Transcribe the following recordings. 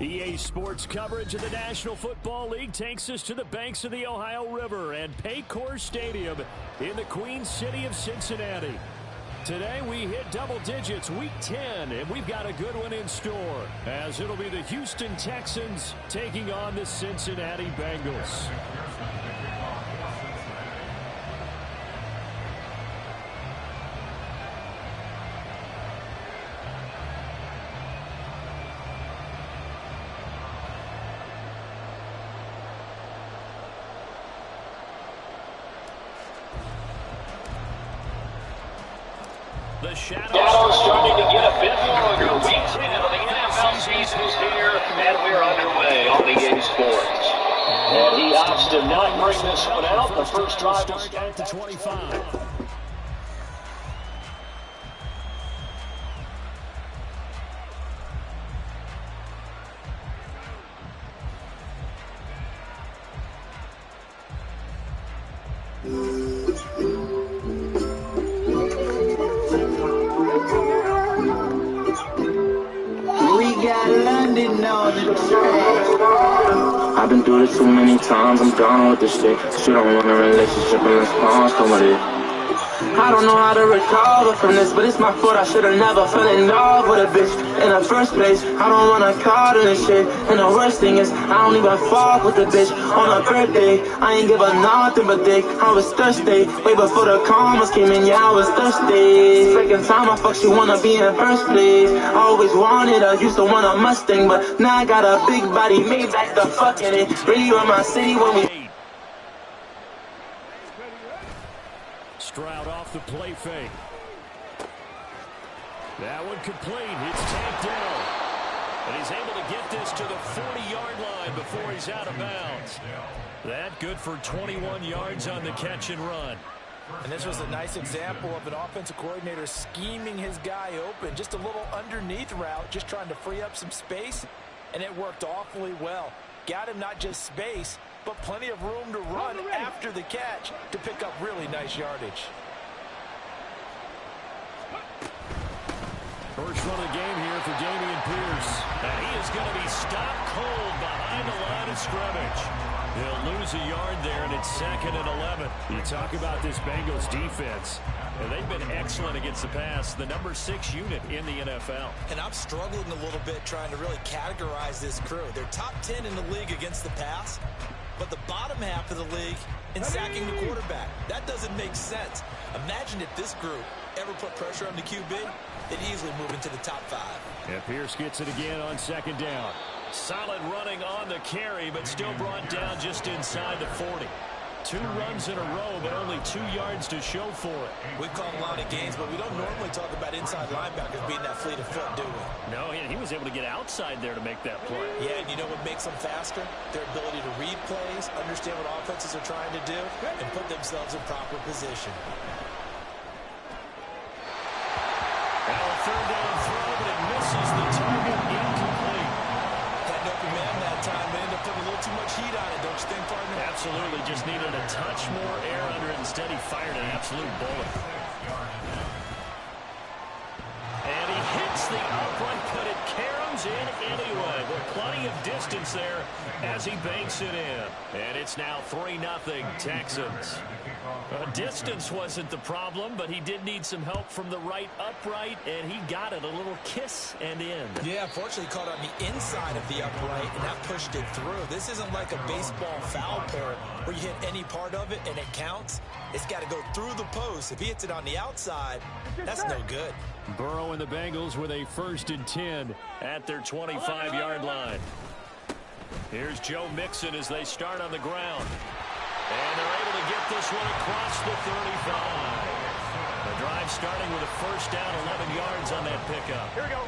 EA Sports coverage of the National Football League takes us to the banks of the Ohio River and Paycor Stadium in the Queen City of Cincinnati. Today we hit double digits, week 10, and we've got a good one in store, as it'll be the Houston Texans taking on the Cincinnati Bengals. The shadows starting to get a bit longer. Week 10 of the NFL season is here, and we're underway on EA Sports. And he opts to not bring this one out. The first drive will start at the 25. I've been through this too many times, I'm done with this shit. She don't want a relationship unless pawns come with it. I don't know how to recover from this, but it's my fault. I should've never fell in love with a bitch in the first place. I don't wanna call her this shit, and the worst thing is I don't even fuck with the bitch on her birthday. I ain't give her nothing but dick. I was thirsty way before the commas came in. Yeah, I was thirsty. Second time I fuck, she wanna be in first place. I always wanted her, used to want a Mustang, but now I got a big body, made back the fucking it. Really run my city when we. Stroud off the play fake. That one complete. It's tapped down. And he's able to get this to the 40-yard line before he's out of bounds. That good for 21 yards on the catch and run. And this was a nice example of an offensive coordinator scheming his guy open. Just a little underneath route, just trying to free up some space. And it worked awfully well. Got him not just space, but plenty of room to run after the catch to pick up really nice yardage. First run of the game here for Dameon Pierce. And he is going to be stopped cold behind the line of scrimmage. He'll lose a yard there, and it's 2nd and 11. You talk about this Bengals defense. And they've been excellent against the pass, the number 6 unit in the NFL. And I'm struggling a little bit trying to really categorize this crew. They're top 10 in the league against the pass, but the bottom half of the league in sacking the quarterback. That doesn't make sense. Imagine if this group ever put pressure on the QB, they'd easily move into the top 5. And Pierce gets it again on 2nd down. Solid running on the carry, but still brought down just inside the 40. 2 runs in a row, but only 2 yards to show for it. We've called a lot of games, but we don't normally talk about inside linebackers being that fleet of foot, do we? No, he was able to get outside there to make that play. Yeah, and you know what makes them faster? Their ability to read plays, understand what offenses are trying to do, and put themselves in proper position. Now a 3rd down throw, but it misses the target, incomplete. Had an open man that time, but ended up putting a little too much heat on it, don't you think, partner? Absolutely, just needed a touch more air under it. Instead, he fired an absolute bullet. And he hits the upright, but it caroms in anyway. With plenty of distance there as he banks it in. And it's now 3-0 Texans. Distance wasn't the problem, but he did need some help from the right upright, and he got it. A little kiss and in. Yeah, unfortunately caught on the inside of the upright, and that pushed it through. This isn't like a baseball foul pole where you hit any part of it and it counts. It's got to go through the post. If he hits it on the outside, that's no good. Burrow and the Bengals with a 1st and 10 at their 25-yard line. Here's Joe Mixon as they start on the ground. And they're able to get this one across the 35. The drive starting with a 1st down, 11 yards on that pickup. Here we go.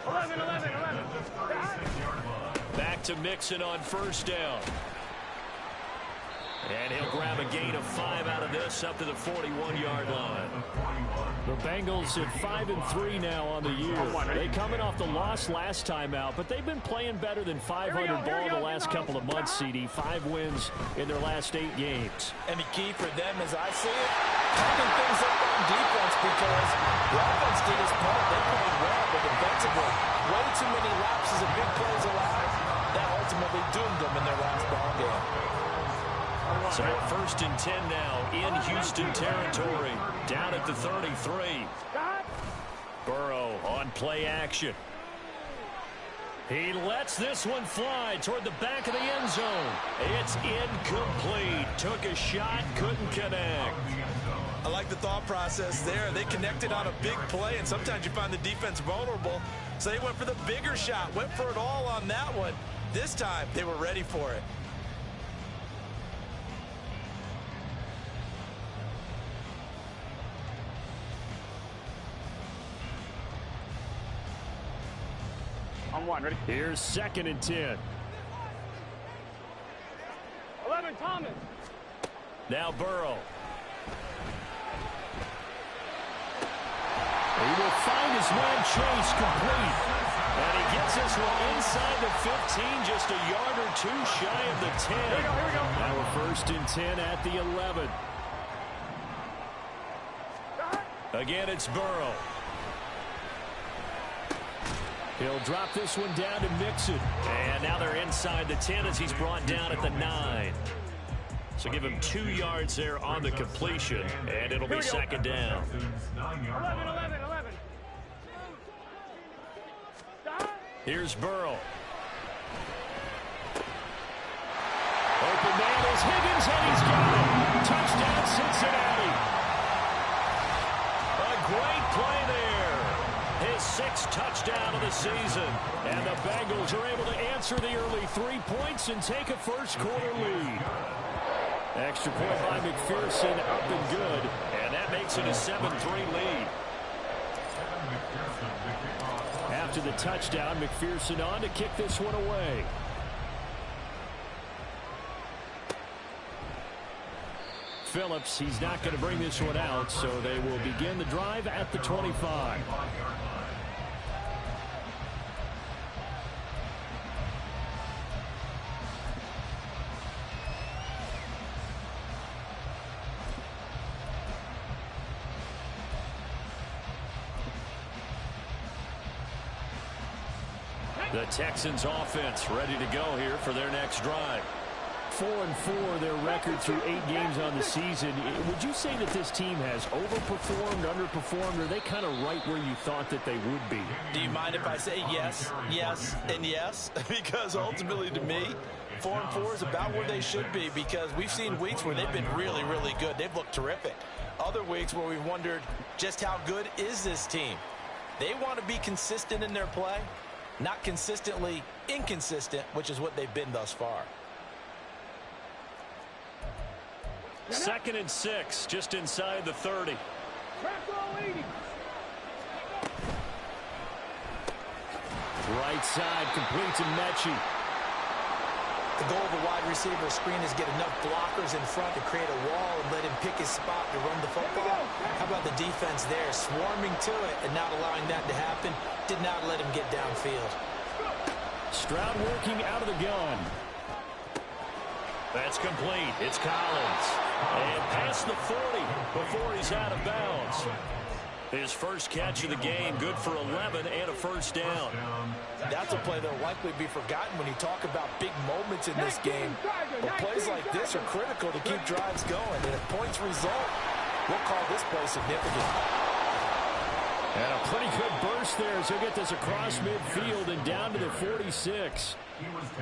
11. Back to Mixon on 1st down. And he'll grab a gain of 5 out of this up to the 41-yard line. The Bengals at 5-3 now on the year. They coming off the loss last time out, but they've been playing better than 500 ball the last couple of months, CD. 5 wins in their last 8 games. And the key for them, as I see it, tightening things up on defense, because the offense did its part. They played well, but the defensively. Way too many lapses of big plays allowed. That ultimately doomed them in their last ball game. So 1st and 10 now in Houston territory. Down at the 33. Burrow on play action. He lets this one fly toward the back of the end zone. It's incomplete. Took a shot, couldn't connect. I like the thought process there. They connected on a big play, and sometimes you find the defense vulnerable. So they went for the bigger shot, went for it all on that one. This time, they were ready for it. On one, ready? Here's 2nd and 10. 11, Thomas. Now Burrow. He will find his man Chase complete. And he gets this one inside the 15, just a yard or two shy of the 10. Here we go. Now we're 1st and 10 at the 11. Again, it's Burrow. He'll drop this one down to Mixon. And now they're inside the 10 as he's brought down at the 9. So give him 2 yards there on the completion, and it'll be 2nd down. 11. Here's Burrow. Open man is Higgins, and he's got it. Touchdown, Cincinnati. A great play there. His 6th touchdown of the season. And the Bengals are able to answer the early 3 points and take a first-quarter lead. Extra point by McPherson, up and good. And that makes it a 7-3 lead. After the touchdown, McPherson on to kick this one away. Phillips, he's not going to bring this one out, so they will begin the drive at the 25. The Texans offense ready to go here for their next drive. 4-4 their record through 8 games on the season. Would you say that this team has overperformed, underperformed, or are they kind of right where you thought that they would be? Do you mind if I say yes, yes, and yes? Because ultimately to me, 4-4 is about where they should be, because we've seen weeks where they've been really, really good. They've looked terrific. Other weeks where we've wondered just how good is this team. They want to be consistent in their play. Not consistently inconsistent, which is what they've been thus far. 2nd and 6, just inside the 30. Right side, complete to Mechie. The goal of a wide receiver screen is get enough blockers in front to create a wall and let him pick his spot to run the football. How about the defense there, swarming to it and not allowing that to happen? Did not let him get downfield. Stroud working out of the gun. That's complete. It's Collins. And past the 40 before he's out of bounds. His first catch of the game, good for 11 and a first down. That's a play that will likely be forgotten when you talk about big moments in this game. But plays like this are critical to keep drives going. And if points result, we'll call this play significant. And a pretty good burst there as he'll get this across midfield and down to the 46.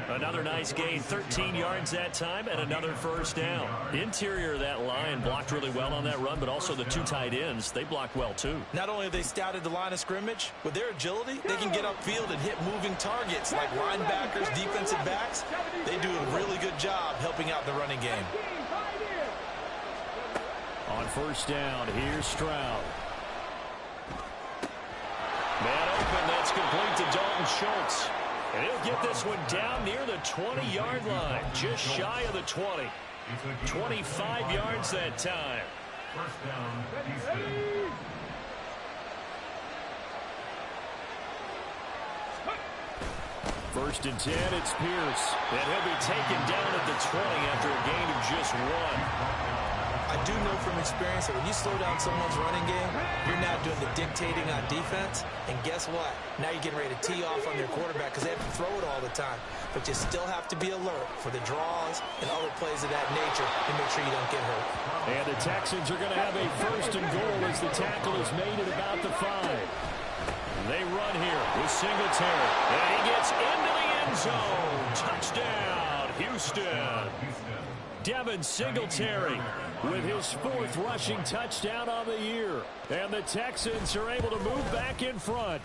Another nice gain, 13 yards that time, and another first down. The interior of that line blocked really well on that run, but also the 2 tight ends, they blocked well too. Not only have they scouted the line of scrimmage, with their agility, they can get upfield and hit moving targets like linebackers, defensive backs. They do a really good job helping out the running game. On first down, here's Stroud. Man open, that's complete to Dalton Schultz. And he'll get this one down near the 20-yard line, just shy of the 20. 25 yards that time. First down, First and 10, it's Pierce. And he'll be taken down at the 20 after a gain of just 1. I do know from experience that when you slow down someone's running game, you're now doing the dictating on defense. And guess what? Now you're getting ready to tee off on their quarterback because they have to throw it all the time. But you still have to be alert for the draws and other plays of that nature to make sure you don't get hurt. And the Texans are going to have a first and goal as the tackle is made at about the 5. They run here with Singletary. And he gets into the end zone. Touchdown, Houston. Devin Singletary with his 4th rushing touchdown on the year. And the Texans are able to move back in front.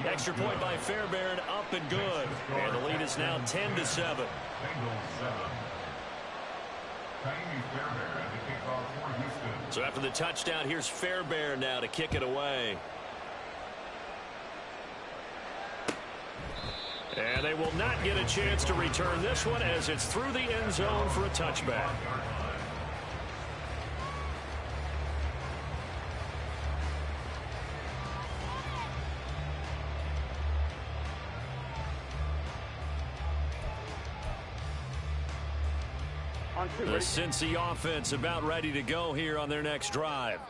Extra point by Fairbairn, up and good. And the lead is now 10-7. So after the touchdown, here's Fairbairn now to kick it away. And they will not get a chance to return this one as it's through the end zone for a touchback. The Cincy offense about ready to go here on their next drive.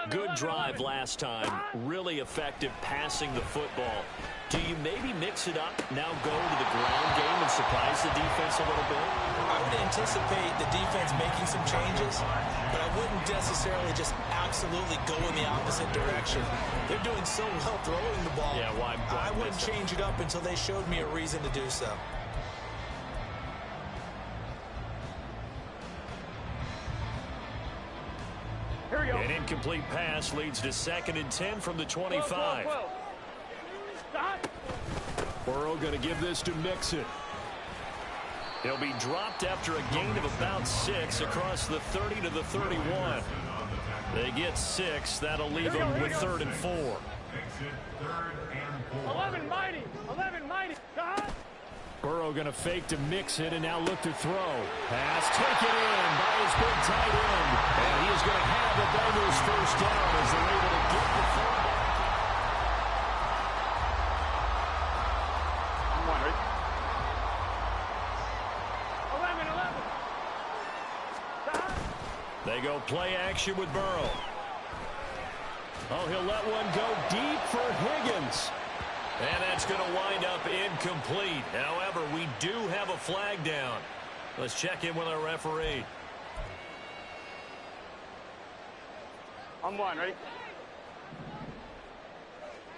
Good drive last time. Really effective passing the football. Do you maybe mix it up, now go to the ground game and surprise the defense a little bit? I would anticipate the defense making some changes, but I wouldn't necessarily just absolutely go in the opposite direction. They're doing so well throwing the ball. Yeah, why I wouldn't change it up until they showed me a reason to do so. Here we go. An incomplete pass leads to 2nd and 10 from the 25. Stop. Burrow going to give this to Mixon. He'll be dropped after a gain of about 6 across the 30 to the 31. They get 6. That'll leave them with 3rd and 4. 11 mighty. 11 mighty. Burrow going to fake to Mixon and now look to throw. Pass taken in by his big tight end. And he is going to have the Bengals first down as they're able to get the football. They go play action with Burrow. Oh, he'll let one go deep for Higgins. And that's going to wind up incomplete. However, we do have a flag down. Let's check in with our referee. On 1, ready?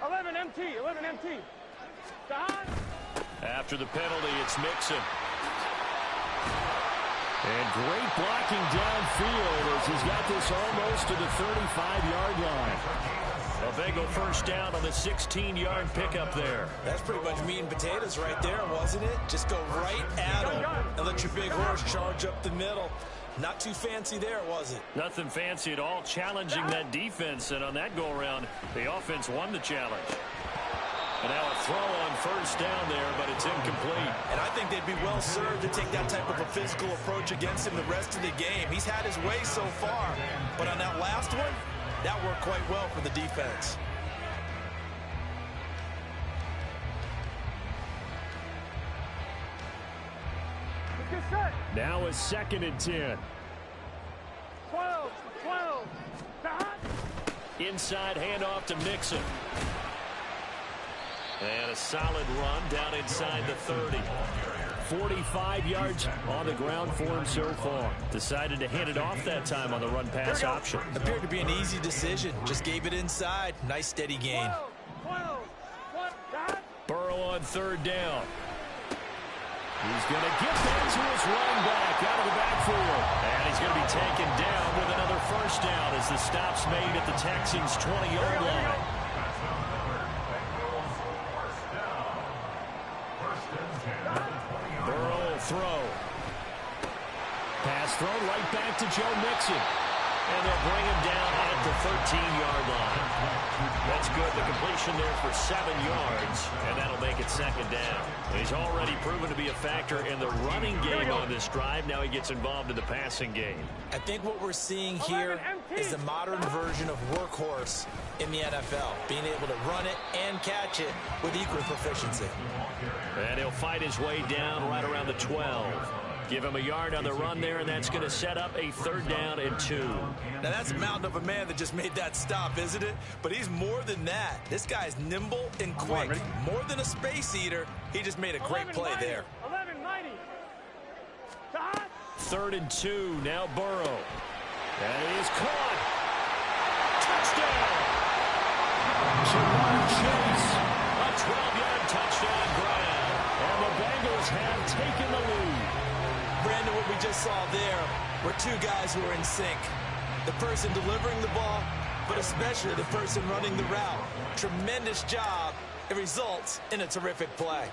11 MT, 11 MT. After the penalty, it's Mixon. And great blocking downfield as he's got this almost to the 35-yard line. A Bengal first down on the 16-yard pickup there. That's pretty much meat and potatoes right there, wasn't it? Just go right at him and let your big horse charge up the middle. Not too fancy there, was it? Nothing fancy at all, challenging that defense. And on that go-around, the offense won the challenge. And now a throw on first down there, but it's incomplete. And I think they'd be well served to take that type of a physical approach against him the rest of the game. He's had his way so far, but on that last one, that worked quite well for the defense. Now a 2nd and 10. 12. Inside handoff to Mixon. And a solid run down inside the 30. 45 yards on the ground for him so far. Decided to hand it off that time on the run-pass option. Appeared to be an easy decision. Just gave it inside. Nice steady gain. 12. Burrow on 3rd down. He's going to get that to his running back out of the backfield. And he's going to be taken down with another first down as the stop's made at the Texans' 20-yard line. Burrow will throw. Pass thrown right back to Joe Mixon. And they'll bring him down at the 13-yard line. That's good. The completion there for 7 yards, and that'll make it 2nd down. He's already proven to be a factor in the running game on this drive. Now he gets involved in the passing game. I think what we're seeing here is the modern version of workhorse in the NFL, being able to run it and catch it with equal proficiency. And he'll fight his way down right around the 12. Give him a yard on the run there, and that's going to set up a 3rd down and 2. Now, that's a mountain of a man that just made that stop, isn't it? But he's more than that. This guy's nimble and quick. More than a space eater, he just made a great play there. 11-90. 3rd and 2, now Burrow. And he is caught. Touchdown! Jamar Chase, a 12-yard touchdown grab. And the Bengals have taken the lead. Brandon, what we just saw there were 2 guys who were in sync. The person delivering the ball, but especially the person running the route. Tremendous job. It results in a terrific play.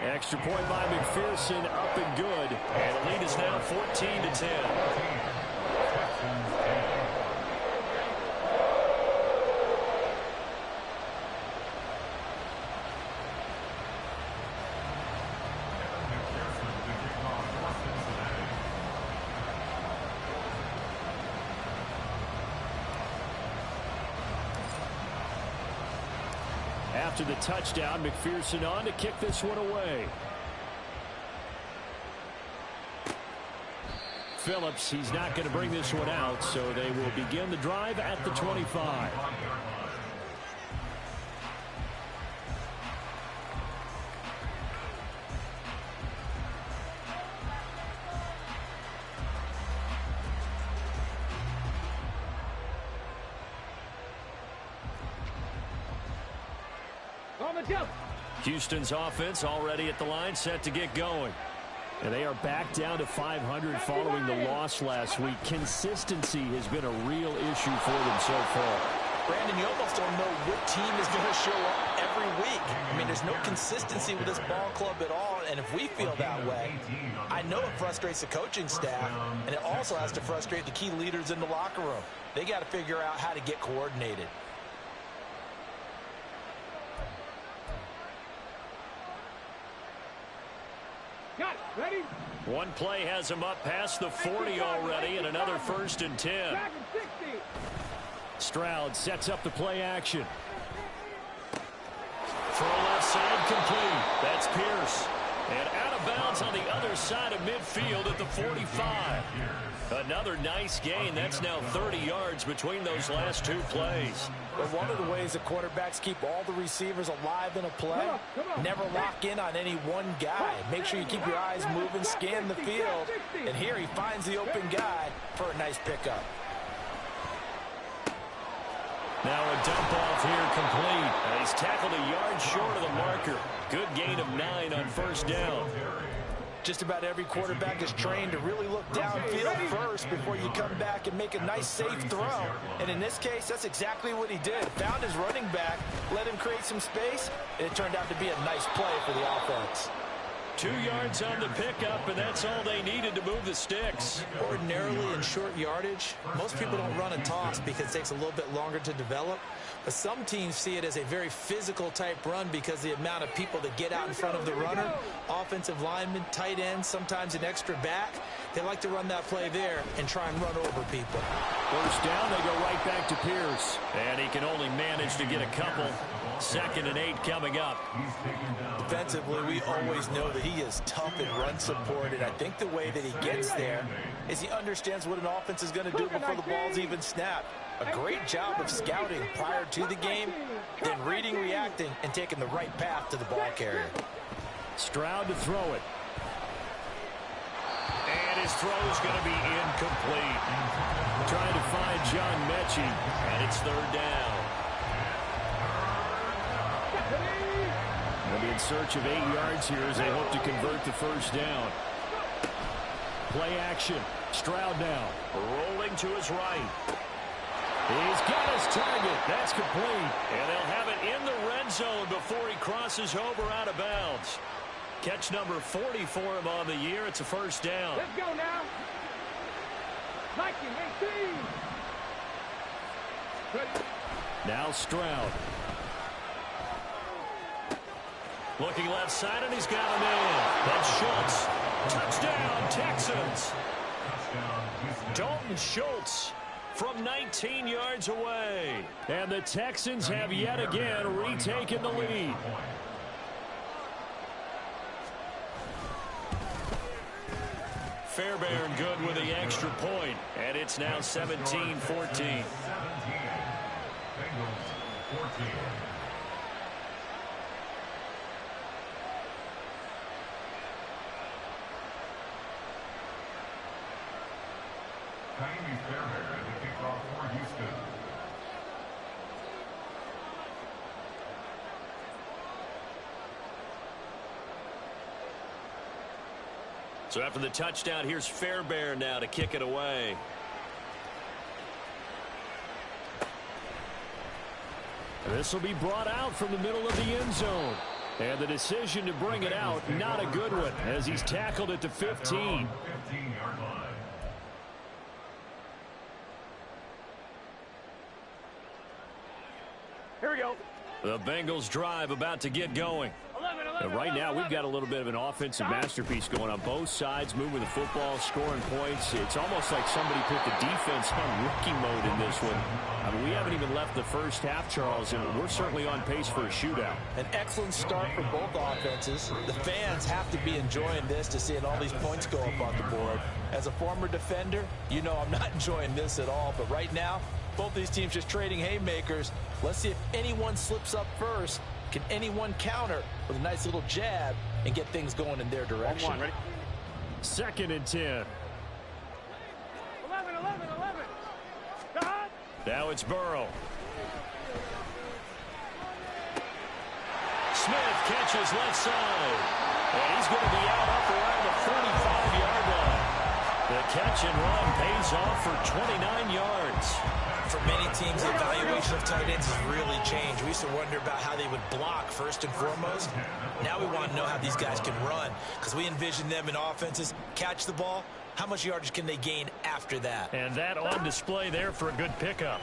Extra point by McPherson, up and good. And the lead is now 14-10. After the touchdown, McPherson on to kick this one away. Phillips, he's not going to bring this one out, so they will begin the drive at the 25. Houston's offense already at the line, set to get going. And they are back down to 500 following the loss last week. Consistency has been a real issue for them so far. Brandon, you almost don't know what team is going to show up every week. I mean, there's no consistency with this ball club at all, and if we feel that way, I know it frustrates the coaching staff, and it also has to frustrate the key leaders in the locker room. They got to figure out how to get coordinated. Ready? One play has him up past the 40 already, and another 1st and 10. Stroud sets up the play action. Throw left side complete. That's Pierce. And out of bounds on the other side of midfield at the 45. Another nice gain. That's now 30 yards between those last 2 plays. But one of the ways that quarterbacks keep all the receivers alive in a play, never lock in on any one guy. Make sure you keep your eyes moving, scan the field. And here he finds the open guy for a nice pickup. Now a dump off here complete. And he's tackled a yard short of the marker. Good gain of 9 on 1st down. Just about every quarterback is trained to really look downfield first before you come back and make a nice, safe throw. And in this case, that's exactly what he did. Found his running back, let him create some space, and it turned out to be a nice play for the offense. 2 yards on the pickup, and that's all they needed to move the sticks. Ordinarily in short yardage, most people don't run a toss because it takes a little bit longer to develop. But some teams see it as a very physical type run because the amount of people that get out in front of the runner, offensive linemen, tight ends, sometimes an extra back, they like to run that play there and try and run over people. 1st down, they go right back to Pierce. And he can only manage to get a couple. 2nd and 8 coming up. Defensively, we always know that he is tough and run support, and I think the way that he gets there is he understands what an offense is going to do before the ball's even snapped. A great job of scouting prior to the game, then reading, reacting, and taking the right path to the ball carrier. Stroud to throw it. And his throw is going to be incomplete. Trying to find John Mechie, and it's 3rd down. They'll be in search of 8 yards here as they hope to convert the 1st down. Play action. Stroud now rolling to his right. He's got his target. That's complete. And they'll have it in the red zone before he crosses over out of bounds. Catch number 40 for him on the year. It's a 1st down. Let's go now. 19-18. Now Stroud. Looking left side, and he's got him in. That's Schultz. Touchdown, Texans. Dalton Schultz from 19 yards away. And the Texans have yet again retaken the lead. Fairbairn good with the extra point, and it's now 17-14. 17, Bengals 14. Fairbairn, the kickoff for Houston. So after the touchdown, here's Fairbairn now to kick it away. This will be brought out from the middle of the end zone. And the decision to bring it out, not a good one, as he's tackled at the 15. 15-yard line. Here we go. The Bengals drive about to get going. 11, Right now, we've got a little bit of an offensive masterpiece going on both sides, moving the football, scoring points. It's almost like somebody put the defense on rookie mode in this one. I mean, we haven't even left the first half, Charles, and we're certainly on pace for a shootout. An excellent start for both offenses. The fans have to be enjoying this to seeing all these points go up on the board. As a former defender, you know I'm not enjoying this at all, but right now, both these teams just trading haymakers. Let's see if anyone slips up first. Can anyone counter with a nice little jab and get things going in their direction? Ready? 2nd and 10. 11. Stop. Now it's Burrow. Smith catches left side. And he's going to be out up around the 45-yard line. The catch and run pays off for 29 yards. For many teams, the evaluation of tight ends has really changed. We used to wonder about how they would block first and foremost. Now we want to know how these guys can run, because we envision them in offenses catch the ball. How much yardage can they gain after that? And that on display there for a good pickup.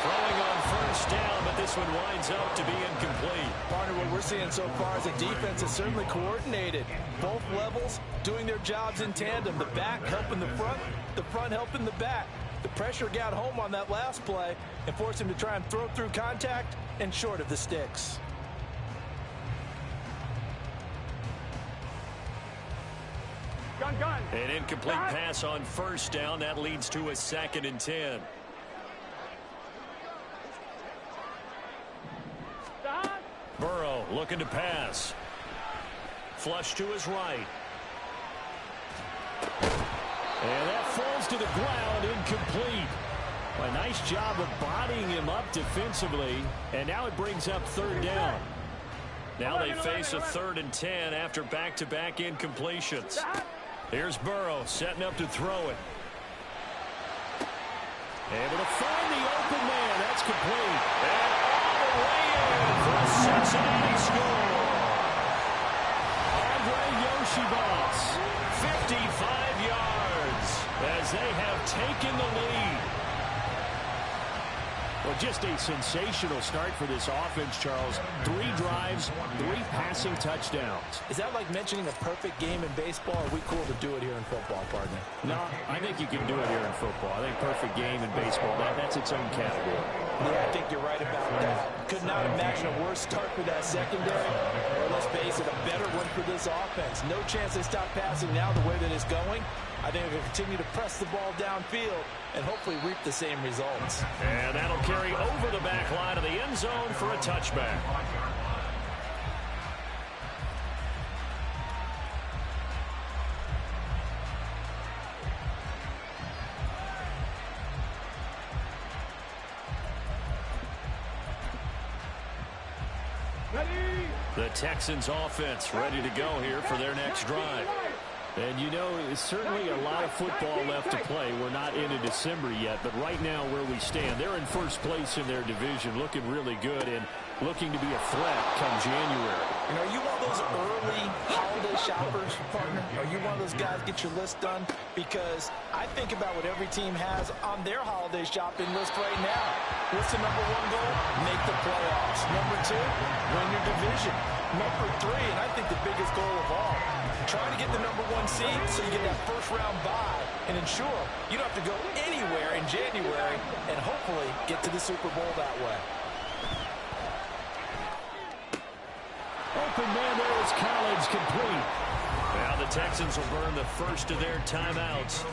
Throwing on first down, but this one winds up to be incomplete. Partner, what we're seeing so far is the defense is certainly coordinated. Both levels doing their jobs in tandem. The back helping the front helping the back. The pressure got home on that last play and forced him to try and throw through contact and short of the sticks. Gun. An incomplete pass on first down. That leads to a 2nd and 10. Stop. Burrow looking to pass. Flush to his right. And that falls to the ground, incomplete. A nice job of bodying him up defensively. And now it brings up 3rd down. Now they face a 3rd and 10 after back-to-back incompletions. Here's Burrow setting up to throw it. Able to find the open man. That's complete. And all the way in for a Cincinnati score. Andre Yoshibas, 55 yards as they have taken the lead. Well, just a sensational start for this offense, Charles. 3 drives, 3 passing touchdowns. Is that like mentioning a perfect game in baseball, or are we cool to do it here in football, partner? No, I think you can do it here in football. I think perfect game in baseball, that's its own category. Yeah, I think you're right about that. Could not imagine a worse start for that secondary, or let's face it, a better one for this offense. No chance they stop passing now the way that it's going. I think they'll continue to press the ball downfield and hopefully reap the same results. And that'll carry over the back line of the end zone for a touchback. Ready. The Texans offense ready to go here for their next drive. And you know, there's certainly a lot of football left to play. We're not into December yet, but right now where we stand, they're in first place in their division, looking really good and looking to be a threat come January. And are you one of those early holiday shoppers, partner? Are you one of those guys get your list done? Because I think about what every team has on their holiday shopping list right now. What's the number 1 goal? Make the playoffs. Number 2, win your division. Number 3, and I think the biggest goal of all, trying to get the number 1 seed so you get that first round bye and ensure you don't have to go anywhere in January and hopefully get to the Super Bowl that way. Open man there is Collins, complete. Now the Texans will burn the first of their timeouts.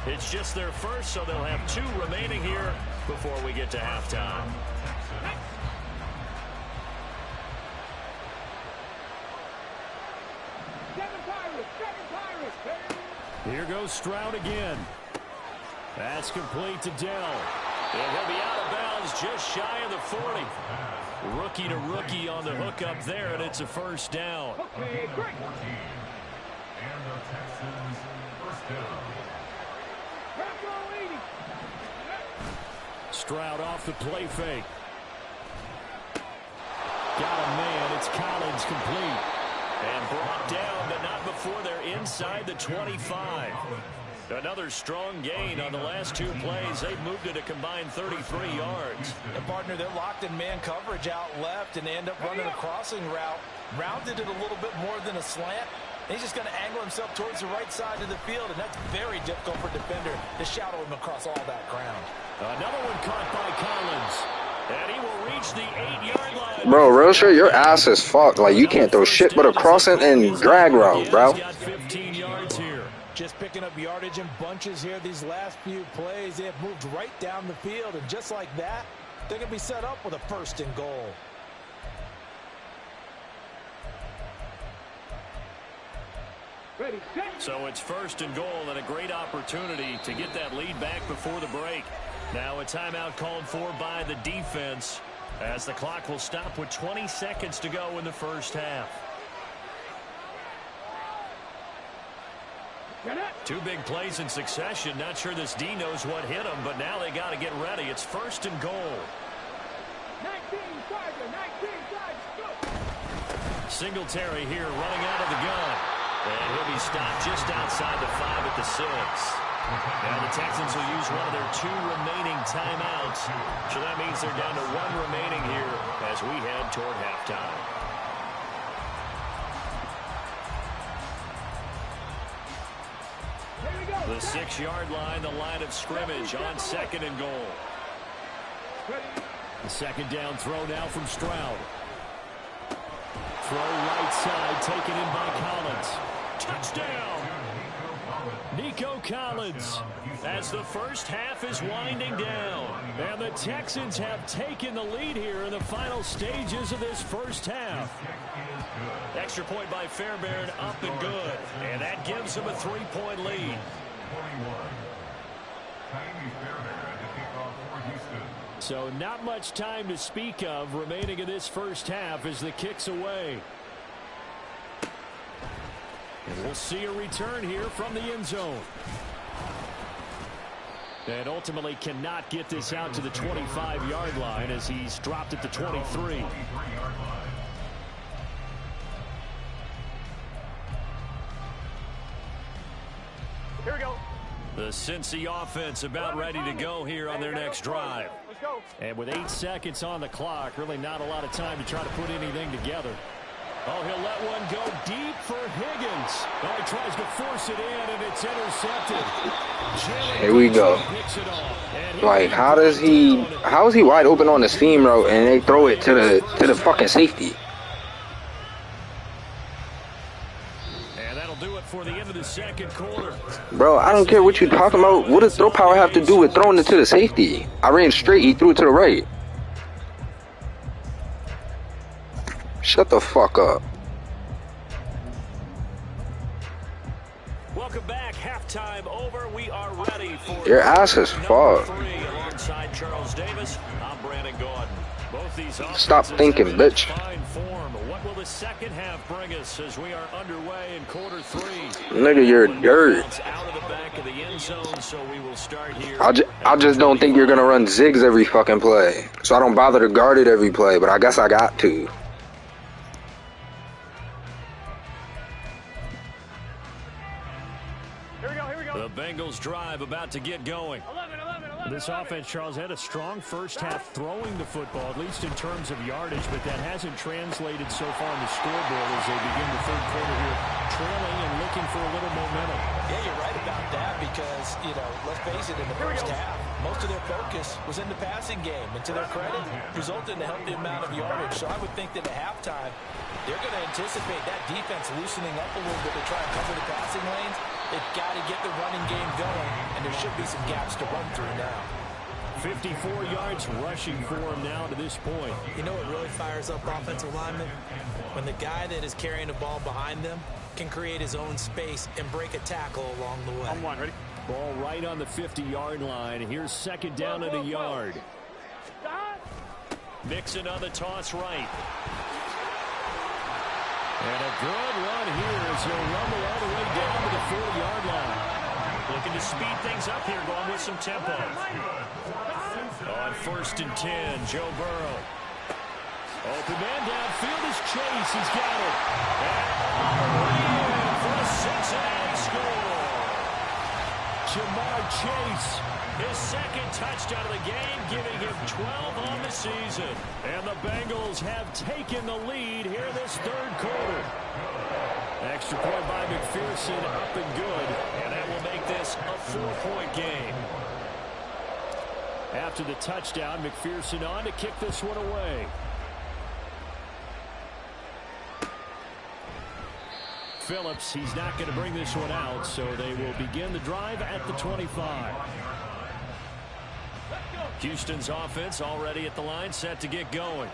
It's just their first, so they'll have 2 remaining here before we get to halftime. Here goes Stroud again. That's complete to Dell. And he'll be out of bounds just shy of the 40. Rookie to rookie on the hookup there, and it's a first down. Okay, great. And the Texans first down. Stroud off the play fake. Got a man. It's Collins complete. And brought down, but not before they're inside the 25. Another strong gain on the last 2 plays. They've moved it a combined 33 yards. And, partner, they're locked in man coverage out left, and they end up running a crossing route. Rounded it a little bit more than a slant. He's just going to angle himself towards the right side of the field, and that's very difficult for a defender to shadow him across all that ground. Another one caught by Collins. And he will reach the 8-yard line. Bro, real shit, your ass is fucked. Like, you can't throw shit but a crossing and drag route, bro. He's got 15 yards here. Just picking up yardage in bunches here these last few plays. They have moved right down the field, and just like that, they're going to be set up with a first and goal. Ready, set. So it's first and goal and a great opportunity to get that lead back before the break. Now a timeout called for by the defense as the clock will stop with 20 seconds to go in the first half. 2 big plays in succession. Not sure this D knows what hit him, but now they got to get ready. It's first and goal. 19, Tiger, 19, go. Singletary here running out of the gun. And he'll be stopped just outside the 5 at the 6. Now the Texans will use one of their 2 remaining timeouts. So that means they're down to 1 remaining here as we head toward halftime. The 6-yard line, the line of scrimmage on second and goal. The second down throw now from Stroud. Throw right side taken in by Collins. Touchdown! Nico Collins as the first half is winding down. And the Texans have taken the lead here in the final stages of this first half. Extra point by Fairbairn up and good. And that gives them a 3-point lead. So not much time to speak of remaining in this first half as the kick's away. And we'll see a return here from the end zone. And ultimately cannot get this out to the 25-yard line as he's dropped at the 23. Here we go. The Cincy offense about ready to go here on their next drive. Let's go. And with 8 seconds on the clock, really not a lot of time to try to put anything together. Oh, he'll let one go deep for Higgins. Oh, he tries to force it in, and it's intercepted. Here we go. Like, how is he wide open on the seam route and they throw it to the fucking safety? And that'll do it for the end of the second quarter. Bro, I don't care what you're talking about. What does throw power have to do with throwing it to the safety? I ran straight, he threw it to the right. Shut the fuck up. Welcome back. Halftime over. We are ready for Your ass is fucked. alongside Charles Davis. I'm Brandon Gordon. Both these Stop thinking, bitch. Fine form. What will the second half bring us as we are underway in quarter 3? Nigga, you're dirt. Out of the back of the end zone, so we will start here. I just don't think you're gonna run zigs every fucking play. So I don't bother to guard it every play, but I guess I got to. The Bengals drive about to get going. 11. This offense, Charles, had a strong first half throwing the football, at least in terms of yardage, but that hasn't translated so far on the scoreboard as they begin the third quarter here, trailing and looking for a little momentum. Yeah, you're right about that because, let's face it, in the first half, most of their focus was in the passing game. And to their credit, resulted in a healthy amount of yardage. So I would think that at halftime, they're going to anticipate that defense loosening up a little bit to try and cover the passing lanes. They've got to get the running game going, and there should be some gaps to run through now. 54 yards rushing for him now to this point. You know what really fires up offensive linemen? When the guy that is carrying the ball behind them can create his own space and break a tackle along the way. On one, ready? Ball right on the 50-yard line. Here's second down and a yard. Mixon on the toss right. And a good run here as he'll rumble all the way down to the 40-yard line. Looking to speed things up here, going with some tempo. On 1st and 10, Joe Burrow. Open man downfield is Chase. He's got it. And all the way in for a Cincinnati score. Jamar Chase, his second touchdown of the game, giving him 12 on the season. And the Bengals have taken the lead here this third quarter. Extra point by McPherson, up and good. And that will make this a 4-point game. After the touchdown, McPherson on to kick this one away. Phillips, he's not going to bring this one out, so they will begin the drive at the 25. Houston's offense already at the line, set to get going.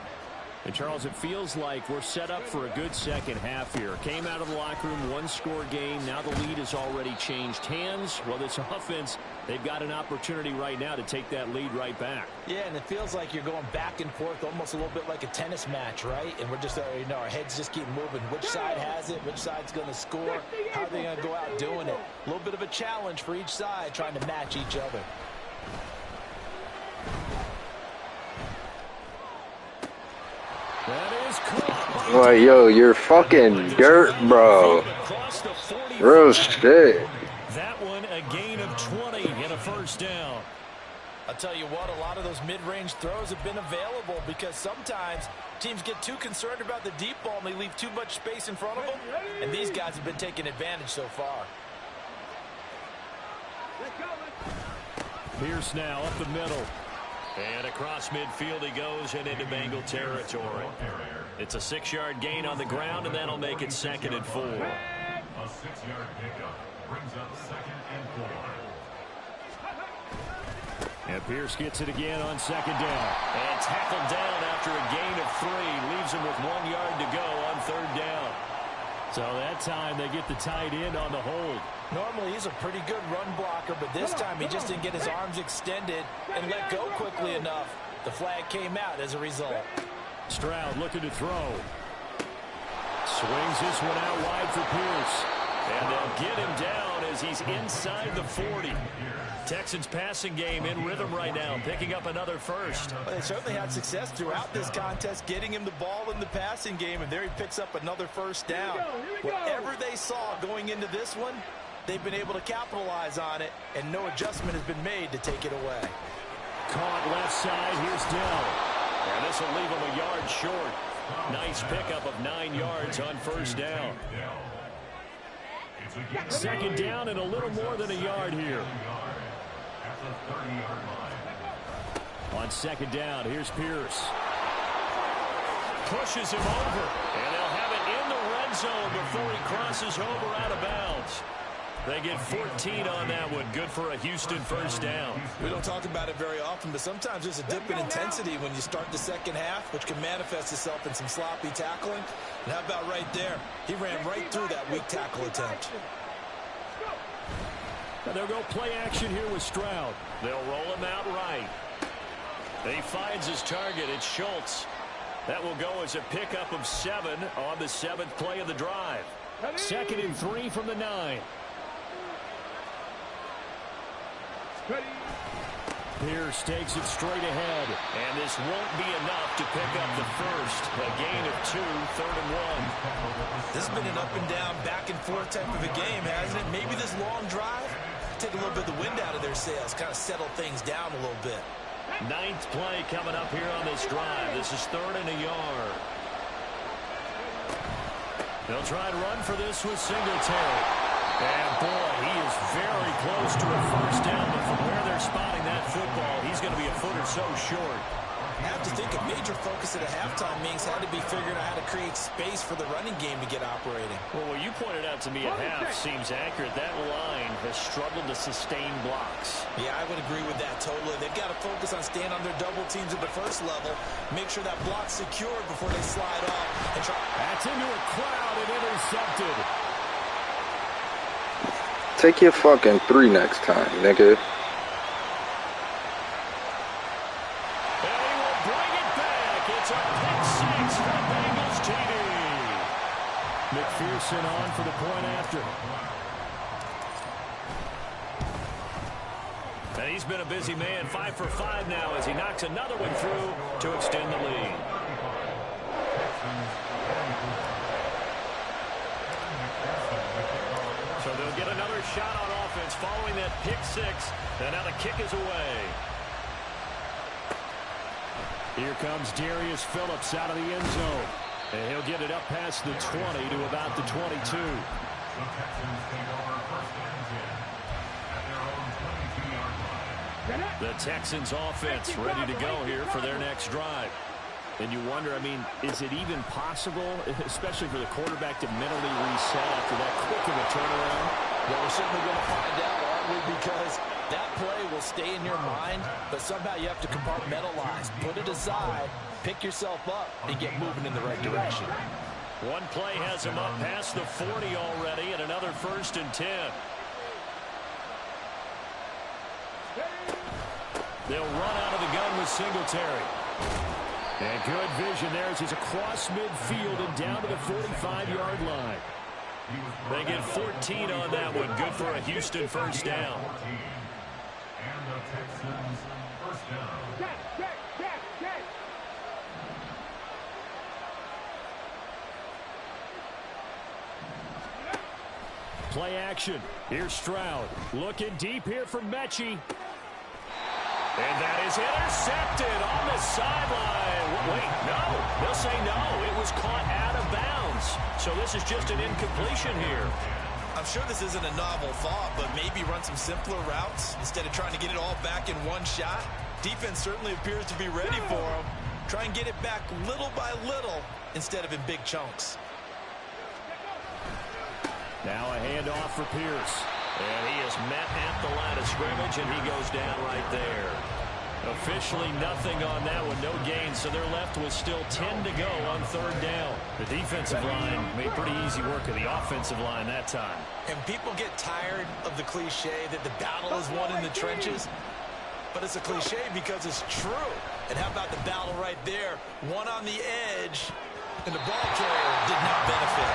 And, Charles, it feels like we're set up for a good second half here. Came out of the locker room, one-score game. Now the lead has already changed hands. Well, this offense, they've got an opportunity right now to take that lead right back. Yeah, and it feels like you're going back and forth almost a little bit like a tennis match, right? And we're just, our heads just keep moving. Which side has it? Which side's going to score? How are they going to go out doing it? A little bit of a challenge for each side, trying to match each other. That is caught. Like, yo, you're fucking dirt, bro. Real shit. That one a gain of 20 and a first down. I'll tell you what, a lot of those mid-range throws have been available because sometimes teams get too concerned about the deep ball and they leave too much space in front of them. And these guys have been taking advantage so far. Pierce now up the middle. And across midfield he goes and into Bengal territory. It's a 6-yard gain on the ground, and that'll make it 2nd and 4. A 6-yard pickup brings up 2nd and 4. And Pierce gets it again on 2nd down. And tackled down after a gain of 3. Leaves him with 1 yard to go on 3rd down. So that time they get the tight end on the hold. Normally he's a pretty good run blocker, but this time he just didn't get his arms extended and let go quickly enough. The flag came out as a result. Stroud looking to throw. Swings this one out wide for Pierce. And they'll get him down as he's inside the 40. Texans passing game in rhythm right now, picking up another first. Well, they certainly had success throughout this contest, getting him the ball in the passing game, and there he picks up another first down. Whatever they saw going into this one, they've been able to capitalize on it, and no adjustment has been made to take it away. Caught left side, here's Dell. And this will leave him a yard short. Nice pickup of 9 yards on 1st down. 2nd down and a little more than a yard here. On 2nd down, here's Pierce. Pushes him over, and they'll have it in the red zone before he crosses over out of bounds. They get 14 on that one. Good for a Houston first down. We don't talk about it very often, but sometimes there's a dip in intensity when you start the second half, which can manifest itself in some sloppy tackling. And how about right there? He ran right through that weak tackle attempt. And they'll go play action here with Stroud. They'll roll him out right. He finds his target. It's Schultz. That will go as a pickup of 7 on the 7th play of the drive. 2nd and 3 from the 9. Pierce takes it straight ahead. And this won't be enough to pick up the first. A gain of 2, 3rd and 1. This has been an up and down, back and forth type of a game, hasn't it? Maybe this long drive take a little bit of the wind out of their sails, kind of settle things down a little bit. 9th play coming up here on this drive. This is 3rd and a yard. They'll try and run for this with Singletary. And boy, he is very close to a first down, but from where they're spotting that football. He's going to be a foot or so short. I have to think a major focus at a halftime means had to be figuring out how to create space for the running game to get operating. Well, what you pointed out to me at half seems accurate. That line has struggled to sustain blocks. Yeah, I would agree with that totally. They've got to focus on staying on their double teams at the first level, make sure that block's secured before they slide off. And try. That's into a crowd and intercepted. Take your fucking 3 next time, nigga. McPherson on for the point after. And he's been a busy man, 5 for 5 now as he knocks another one through to extend the lead. So they'll get another shot on offense following that pick 6. And now the kick is away. Here comes Darius Phillips out of the end zone. And he'll get it up past the 20 to about the 22. The Texans offense ready to go here for their next drive. And you wonder, I mean, is it even possible, especially for the quarterback, to mentally reset after that quick of a turnaround? Well, we're certainly going to find out, aren't we? Because that play will stay in your mind, but somehow you have to compartmentalize. Put it aside, pick yourself up, and get moving in the right direction. One play has him up past the 40 already, and another 1st and 10. They'll run out of the gun with Singletary. And good vision there as he's across midfield and down to the 45-yard line. They get 14 on that one. Good for a Houston first down. And the Texans first down. Play action. Here's Stroud. Looking deep here for Mechie. And that is intercepted on the sideline. Wait, no. They'll say no. It was caught out of bounds. So this is just an incompletion here. I'm sure this isn't a novel thought, but maybe run some simpler routes instead of trying to get it all back in one shot. Defense certainly appears to be ready for him. Try and get it back little by little instead of in big chunks. Now a handoff for Pierce. And he is met at the line of scrimmage, and he goes down right there. Officially nothing on that one, no gain, so they're left with still 10 to go on 3rd down. The defensive line made pretty easy work of the offensive line that time. And people get tired of the cliche that the battle is won in the trenches, but it's a cliche because it's true. And how about the battle right there? One on the edge, and the ball carrier did not benefit.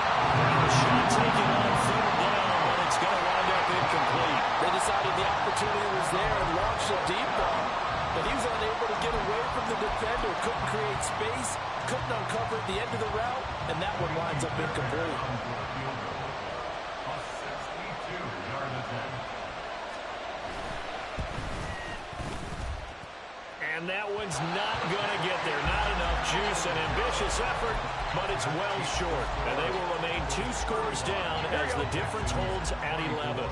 The shot taken on 3rd down, but it's going to wind up incomplete. They decided the opportunity was there and launched a deep ball, but he was unable to get away from the defender, couldn't create space, couldn't uncover at the end of the route, and that one winds up incomplete. And that one's not going to get there. Not enough juice. An ambitious effort, but it's well short. And they will remain 2 scores down as the difference holds at 11.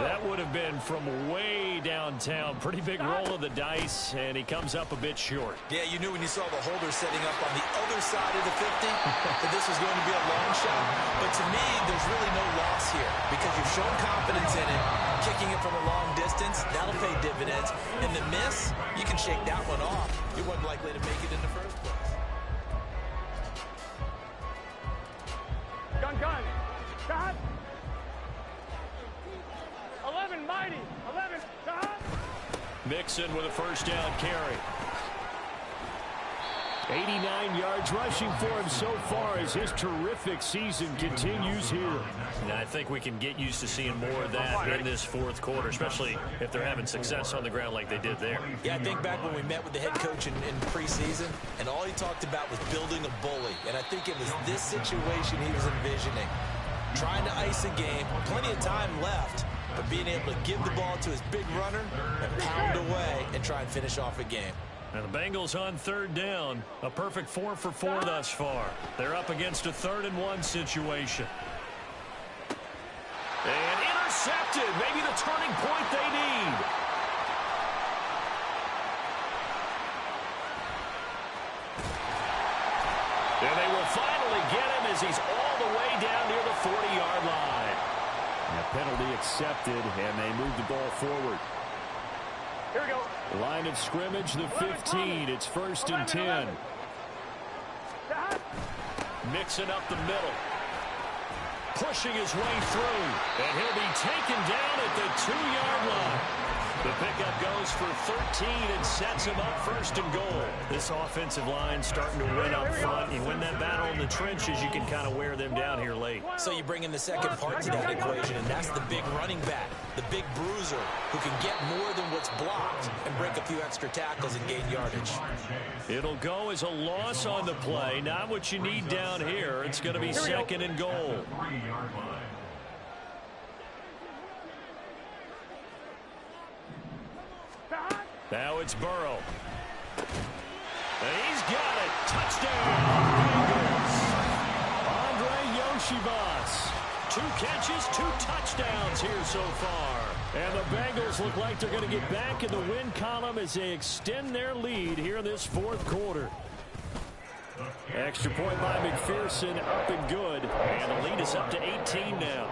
That would have been from way downtown. Pretty big roll of the dice, and he comes up a bit short. Yeah, you knew when you saw the holder setting up on the other side of the 50 that this was going to be a long shot. But to me, there's really no loss here because you've shown confidence in it. Kicking it from a long distance, that'll pay dividends. And the miss, you can shake that one off. You weren't likely to make it in the first place. Gun. Stop. 11, mighty. 11, stop. Mixon with a first down carry. 89 yards rushing for him so far as his terrific season continues here. And I think we can get used to seeing more of that in this 4th quarter, especially if they're having success on the ground like they did there. Yeah, I think back when we met with the head coach in preseason, and all he talked about was building a bully. And I think it was this situation he was envisioning. Trying to ice a game, plenty of time left, but being able to give the ball to his big runner and pound away and try and finish off a game. And the Bengals on 3rd down. A perfect 4 for 4 thus far. They're up against a 3rd and 1 situation. And intercepted. Maybe the turning point they need. as he's all the way down near the 40-yard line. A penalty accepted, and they move the ball forward. Here we go. Line of scrimmage, the 15. It's 1st and 10. Mixing up the middle. Pushing his way through. And he'll be taken down at the 2-yard line. The pickup goes for 13 and sets him up 1st and goal. This offensive line starting to win up front. You win that battle in the trenches, you can kind of wear them down here late. So you bring in the second part to that equation, and that's the big running back, the big bruiser, who can get more than what's blocked and break a few extra tackles and gain yardage. It'll go as a loss on the play. Not what you need down here. It's going to be 2nd and goal. Now it's Burrow. And he's got it. Touchdown, Bengals. Andre Yoshivas. 2 catches, 2 touchdowns here so far. And the Bengals look like they're going to get back in the win column as they extend their lead here in this 4th quarter. Extra point by McPherson, up and good. And the lead is up to 18 now.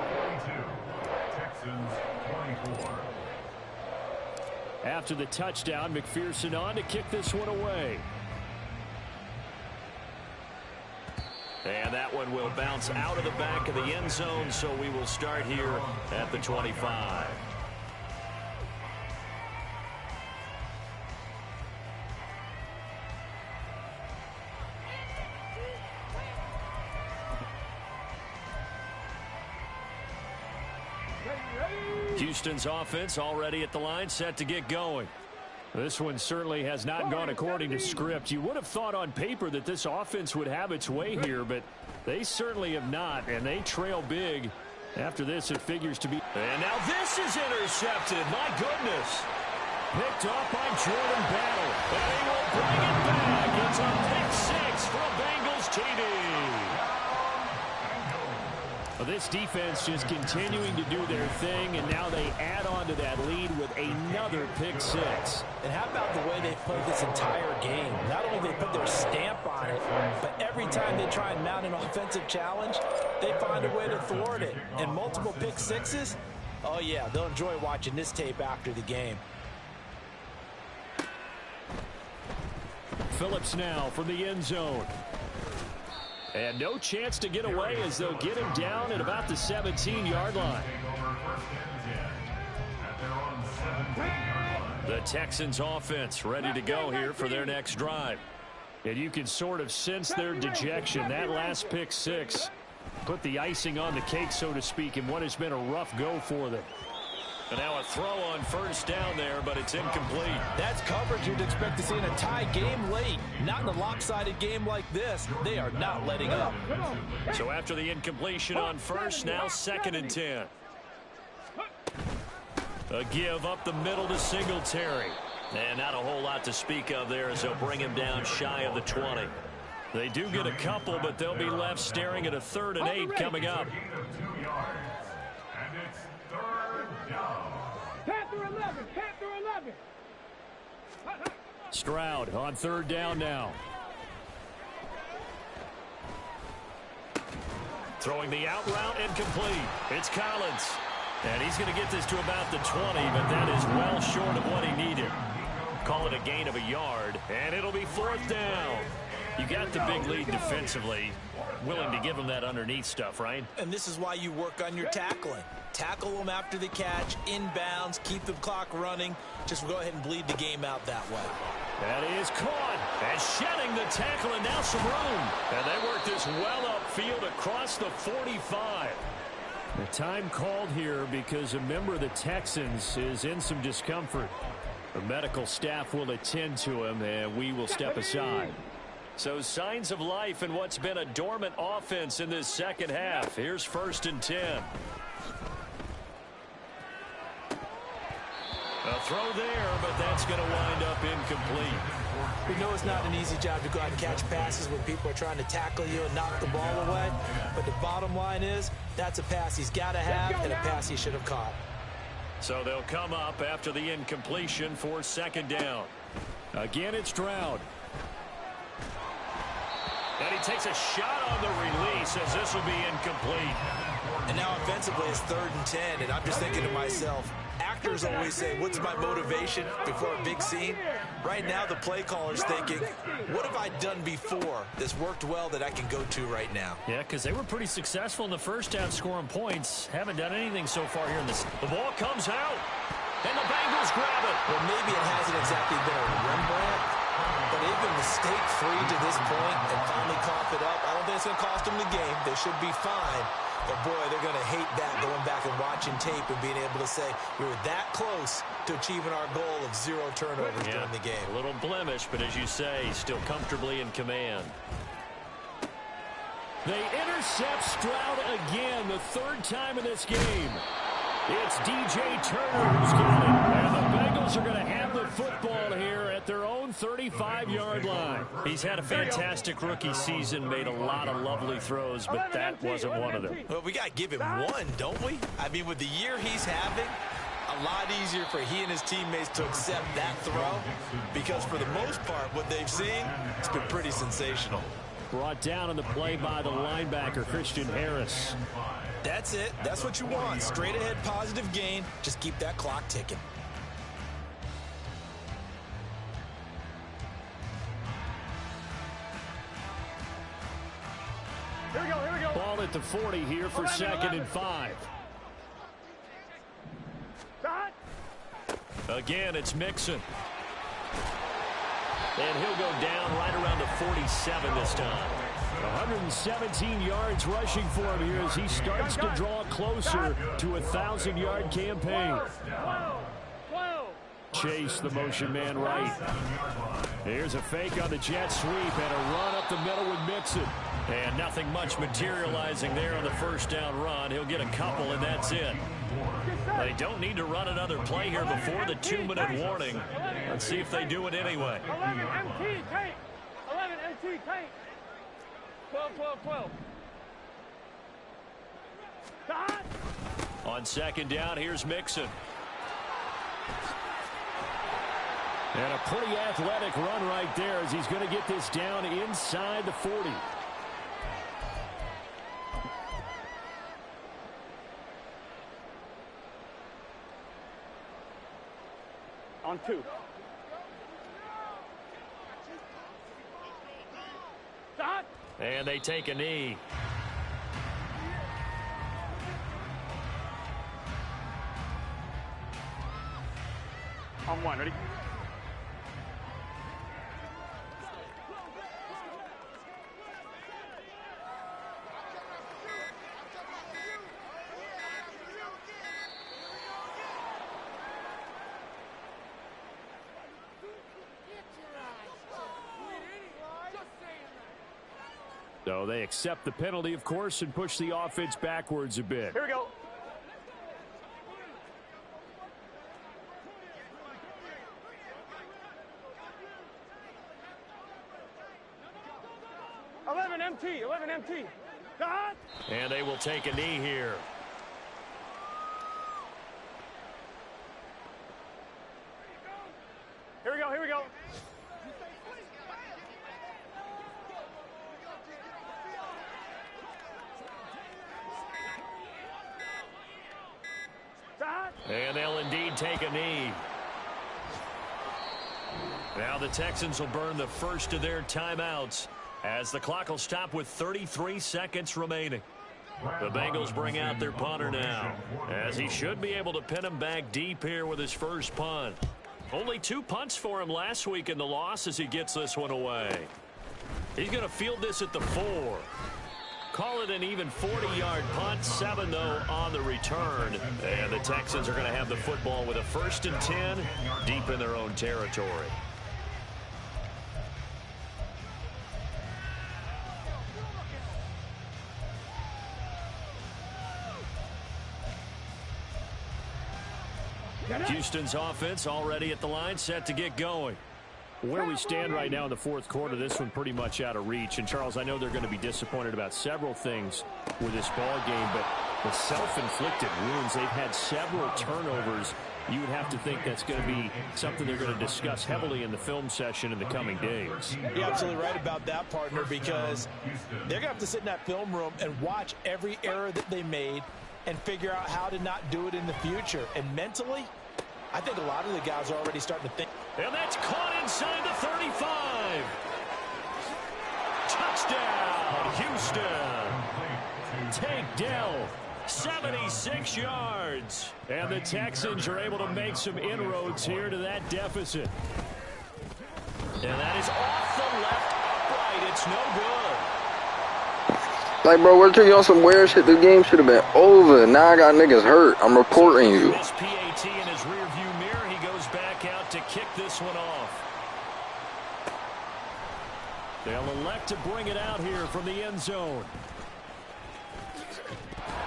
Texans 24. After the touchdown, McPherson on to kick this one away. And that one will bounce out of the back of the end zone, so we will start here at the 25. Houston's offense already at the line, set to get going. This one certainly has not gone according to script. You would have thought on paper that this offense would have its way here, but they certainly have not, and they trail big. After this, it figures to be. And now this is intercepted. My goodness. Picked off by Jordan Battle. And he will bring it back. It's a pick 6 for a Bengals TD. This defense just continuing to do their thing, and now they add on to that lead with another pick 6. And how about the way they played this entire game? Not only they put their stamp on it, but every time they try and mount an offensive challenge, they find a way to thwart it. And multiple pick 6s, oh yeah, they'll enjoy watching this tape after the game. Phillips now from the end zone. And no chance to get away as they'll get him down at about the 17-yard line. The Texans offense ready to go here for their next drive. And you can sort of sense their dejection. That last pick 6 put the icing on the cake, so to speak, in what has been a rough go for them. And now a throw on 1st down there, but it's incomplete. That's coverage you'd expect to see in a tie game late. Not in a lopsided game like this. They are not letting up. So after the incompletion on 1st, now 2nd and 10. A give up the middle to Singletary. And not a whole lot to speak of there as they'll bring him down shy of the 20. They do get a couple, but they'll be left staring at a 3rd and 8 coming up. Stroud on 3rd down now. Throwing the out route incomplete. It's Collins. And he's going to get this to about the 20, but that is well short of what he needed. Call it a gain of a yard, and it'll be 4th down. You got the big lead defensively. Willing to give them that underneath stuff, right? And this is why you work on your tackling. Tackle them after the catch, inbounds, keep the clock running. Just go ahead and bleed the game out that way. That is caught. And shedding the tackle, and now some room. And they work this well upfield across the 45. The time called here because a member of the Texans is in some discomfort. The medical staff will attend to him, and we will step aside. So signs of life in what's been a dormant offense in this second half. Here's 1st and 10. A throw there, but that's going to wind up incomplete. We know it's not an easy job to go out and catch passes when people are trying to tackle you and knock the ball away. But the bottom line is, that's a pass he's got to have and a pass he should have caught. So they'll come up after the incompletion for 2nd down. Again, it's Stroud. And he takes a shot on the release as this will be incomplete. And now offensively it's 3rd and 10, and I'm just thinking to myself, actors always say, what's my motivation before a big scene? Right now the play caller's thinking, what have I done before that's worked well that I can go to right now? Yeah, because they were pretty successful in the first half scoring points. Haven't done anything so far here in this. The ball comes out, and the Bengals grab it. Well, maybe it hasn't exactly been a Rembrandt, but they've been mistake-free to this point and finally cough it up. I don't think it's going to cost them the game. They should be fine. But, boy, they're going to hate that, going back and watching tape and being able to say we were that close to achieving our goal of 0 turnovers during the game. A little blemish, but as you say, still comfortably in command. They intercept Stroud again, the 3rd time in this game. It's DJ Turner who's got it. And the Bengals are going to have the football here at their own 35-yard line. He's had a fantastic rookie season, made a lot of lovely throws, but that wasn't one of them. Well, we got to give him one, don't we? I mean, with the year he's having, a lot easier for he and his teammates to accept that throw because for the most part, what they've seen, it's been pretty sensational. Brought down on the play by the linebacker, Christian Harris. That's it. That's what you want. Straight ahead positive gain. Just keep that clock ticking. Here we go, here we go. Ball at the 40 here for 2nd and 5. Shot. Again, it's Mixon. And he'll go down right around the 47 this time. 117 yards rushing for him here as he starts to draw closer to a 1,000-yard campaign. 12. Chase the motion man right. Here's a fake on the jet sweep and a run up the middle with Mixon. And nothing much materializing there on the first down run. He'll get a couple, and that's it. They don't need to run another play here before the 2-minute warning. Let's see if they do it anyway. 11 MT tank. 11 MT tank. 12, 12, 12. Shot. On 2nd down, here's Mixon. And a pretty athletic run right there as he's going to get this down inside the 40. On 2. Shot. And they take a knee. On 1, ready? So they accept the penalty, of course, and push the offense backwards a bit. Here we go. MT. 11 MT. Shot. And they will take a knee here. Here we go. Here we go. And they'll indeed take a knee. Now the Texans will burn the first of their timeouts as the clock will stop with 33 seconds remaining. The Bengals bring out their punter now, as he should be able to pin him back deep here with his first punt. Only 2 punts for him last week in the loss as he gets this one away. He's going to field this at the 4. Call it an even 40-yard punt, 7, though, on the return. And the Texans are going to have the football with a 1st and 10 deep in their own territory. Houston's offense already at the line, set to get going. Where we stand right now in the 4th quarter, this one pretty much out of reach. And, Charles, I know they're going to be disappointed about several things with this ball game, but The self-inflicted wounds. They've had several turnovers. You would have to think that's going to be something they're going to discuss heavily in the film session in the coming days. You're absolutely right about that, partner, because they're going to have to sit in that film room and watch every error that they made and figure out how to not do it in the future. And mentally, I think a lot of the guys are already starting to think. And that's caught inside the 35. Touchdown, Houston. Take Dell. 76 yards. And the Texans are able to make some inroads here to that deficit. And that is off the left upright. It's no good. Like, bro, we're taking on some weird shit. The game should have been over. Now I got niggas hurt. I'm reporting you. This PAT in his rearview mirror. He goes back out to kick this one off. They'll elect to bring it out here from the end zone.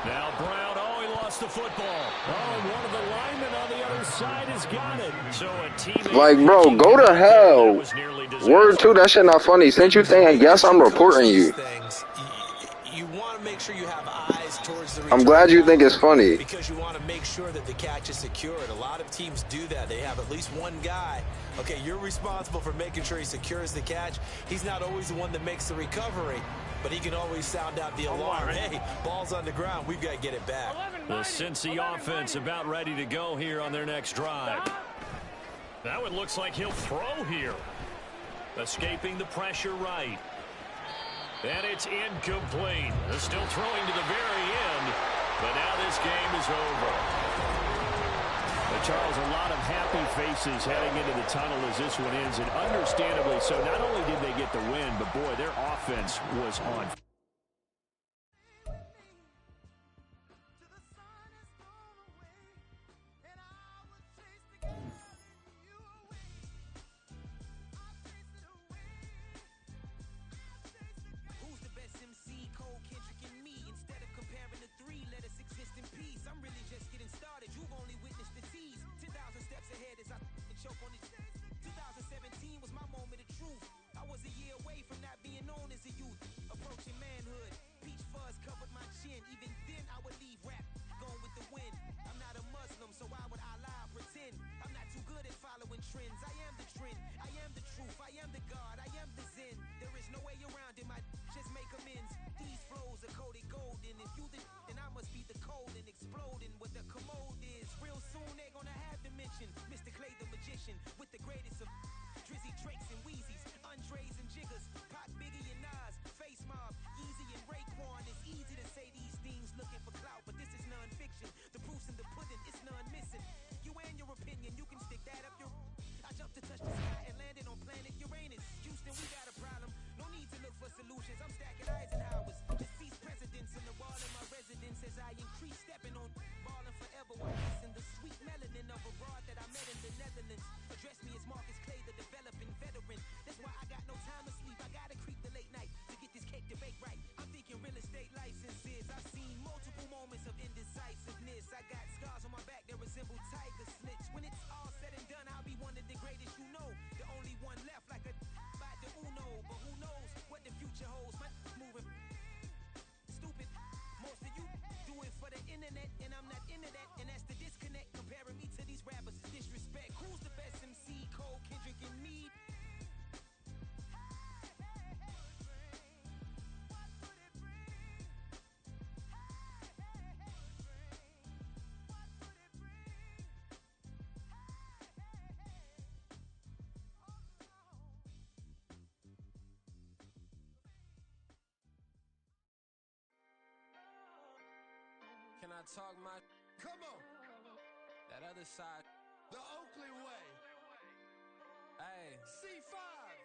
Now Brown, he lost the football. And one of the linemen on the other side has got it. So a team like, bro, go to hell. Word 2, that shit not funny. Since you think, yes, I'm reporting you. You want to make sure you have eyes towards the. I'm glad you think it's funny. Because you want to make sure that the catch is secured. A lot of teams do that. They have at least one guy. Okay, you're responsible for making sure he secures the catch. He's not always the one that makes the recovery, but he can always sound out the alarm. Hey, ball's on the ground. We've got to get it back. The Cincy offense about ready to go here on their next drive. Now it looks like he'll throw here. Escaping the pressure right. And it's incomplete. They're still throwing to the very end, but now this game is over. But Charles, a lot of happy faces heading into the tunnel as this one ends, and understandably so. Not only did they get the win, but boy, their offense was on. Can I talk my? Come on. That other side. The Oakley way. Hey. C5.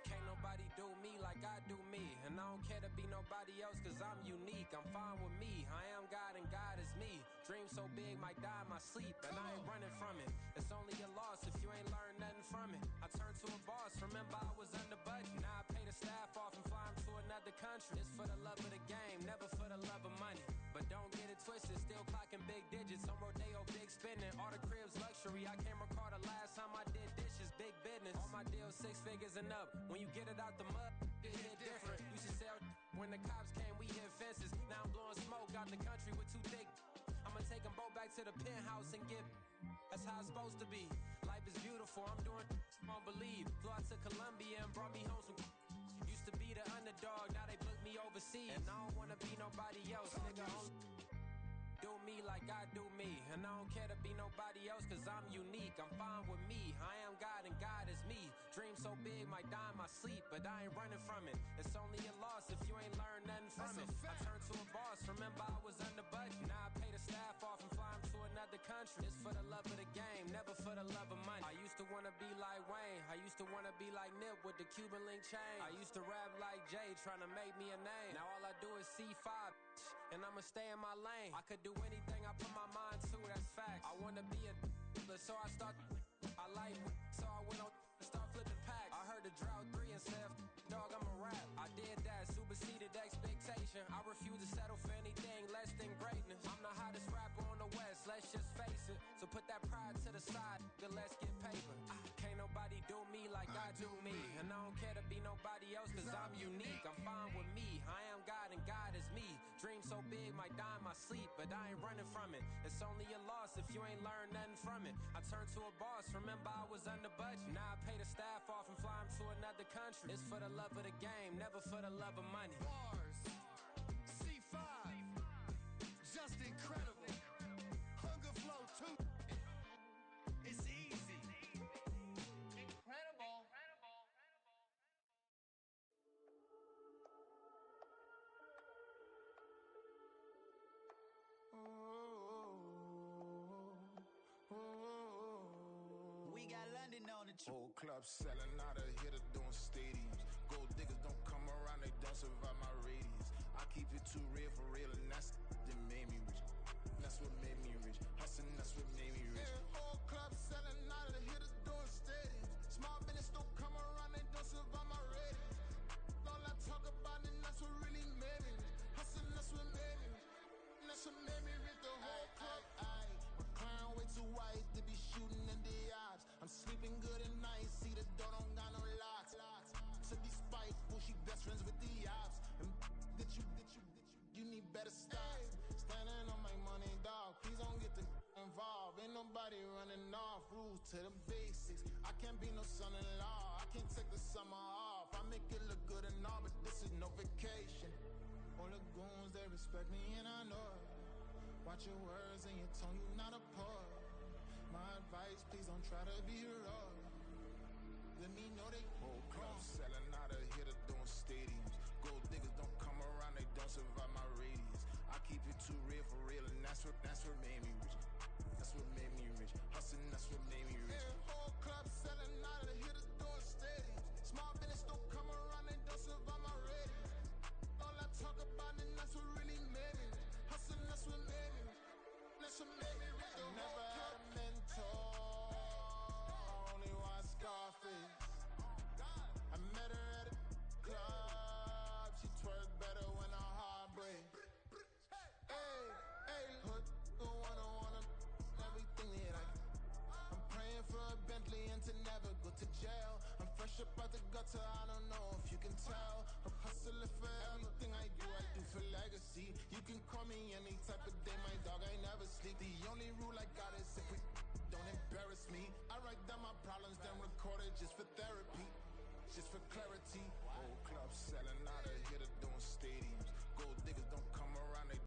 Can't nobody do me like I do me. And I don't care to be nobody else cause I'm unique. I'm fine with me. I am God and God is me. Dream so big might die in my sleep. And I ain't running from it. It's only a loss if you ain't learned nothing from it. I turned to a boss. Remember I was under budget. Now I pay the staff off and fly them to another country. It's for the love of the game, never for the love of money. But don't get it twisted, still clocking big digits. On Rodeo, big spending. All the cribs luxury. I can't recall the last time I did dishes. Big business. All my deals 6 figures and up. When you get it out the mud, it hit different. Used to sell when the cops came, we hit fences. Now I'm blowing smoke out the country with 2 thick. right to the penthouse and get. That's how it's supposed to be. Life is beautiful, I'm doing won't believe. Flew out to Colombia and brought me home some. Used to be the underdog, now they book me overseas. And I don't wanna be nobody else, nigga. Do me like I do me. And I don't care to be nobody else, cause I'm unique. I'm fine with me, I am God and God is me. Dream so big, might die in my sleep, but I ain't running from it. It's only a loss if you ain't learned nothing from it. I turned to a boss, remember I was under budget. Now I pay the staff off and fly them to another country. It's for the love of the game, never for the love of money. I used to wanna be like Wayne, I used to wanna be like Nip with the Cuban link chain. I used to rap like Jay, trying to make me a name. Now all I do is C5, and I'ma stay in my lane. I could do anything I put my mind to, that's facts. I wanna be a so I start. I like so I went on and start flipping packs. I heard the drought 3 and said, dog, I'm a rap. I did that, superseded expectation. I refuse to settle for anything less than greatness. I'm the hottest rapper on the West, let's just face it. So put that pride to the side, then let's get paper. Can't nobody do me like I do me. And I don't care to be nobody else, cause I'm unique. I'm fine with me, I am God and God is me. Dream so big, might die in my sleep, but I ain't running from it. It's only a loss if you ain't learned nothing from it. I turned to a boss, remember I was under budget. Now I pay the staff off and fly them to another country. It's for the love of the game, never for the love of money. Bars, C5, just incredible. Hunger flow too. It's easy. Incredible. We got London on the trip. Whole club selling out of hitter doing stadiums. Gold diggers don't come around, they don't survive my radius. I keep it too real for real, and that's that made me rich. That's what made me rich. Hustling, that's what made me rich. Yeah, whole club selling out of the hitters doing stadiums. Small business don't come around, they don't survive my radius. All I talk about, and that's what really made me rich. Hustling, that's what made me rich. That's what made me rich. The whole club. My crown way too white to be shooting in the ops. I'm sleeping good at night, see the door don't got no locks. To be spiteful, she best friends with the ops. And you need better stocks. Standing on my money, dog. Please don't get involved. Ain't nobody running off. Rules to the basics. I can't be no son-in-law. I can't take the summer off. I make it look good and all, but this is no vacation. All the goons, they respect me and I know it. Watch your words and your tone, you not a poet. My advice, please don't try to be heroic. Let me know they whole club selling out of hitter doing stadiums. Gold diggers don't come around, they don't survive my radius. I keep it too real for real, and that's what made me rich. That's what made me rich. Hustling, that's what made me rich. Yeah, whole club selling out of hitters doing stadiums. Small business don't come around, they don't survive my radius. All I talk about, and that's what really made me rich. Hustling, that's what made me rich. That's what made me rich. I never had a mentor. Only one Scarface. I met her at a club. She twerk better when her heart breaks. Hey, hood, wanna everything that I can. I'm praying for a Bentley and to never go to jail. I'm fresh up out the gutter, I don't know if you can tell. I'm hustling for everything I do for legacy. You can call me any type of day, my dog, I never sleep. The only rule I got is if we don't embarrass me. I write down my problems, then record it just for therapy. Just for clarity,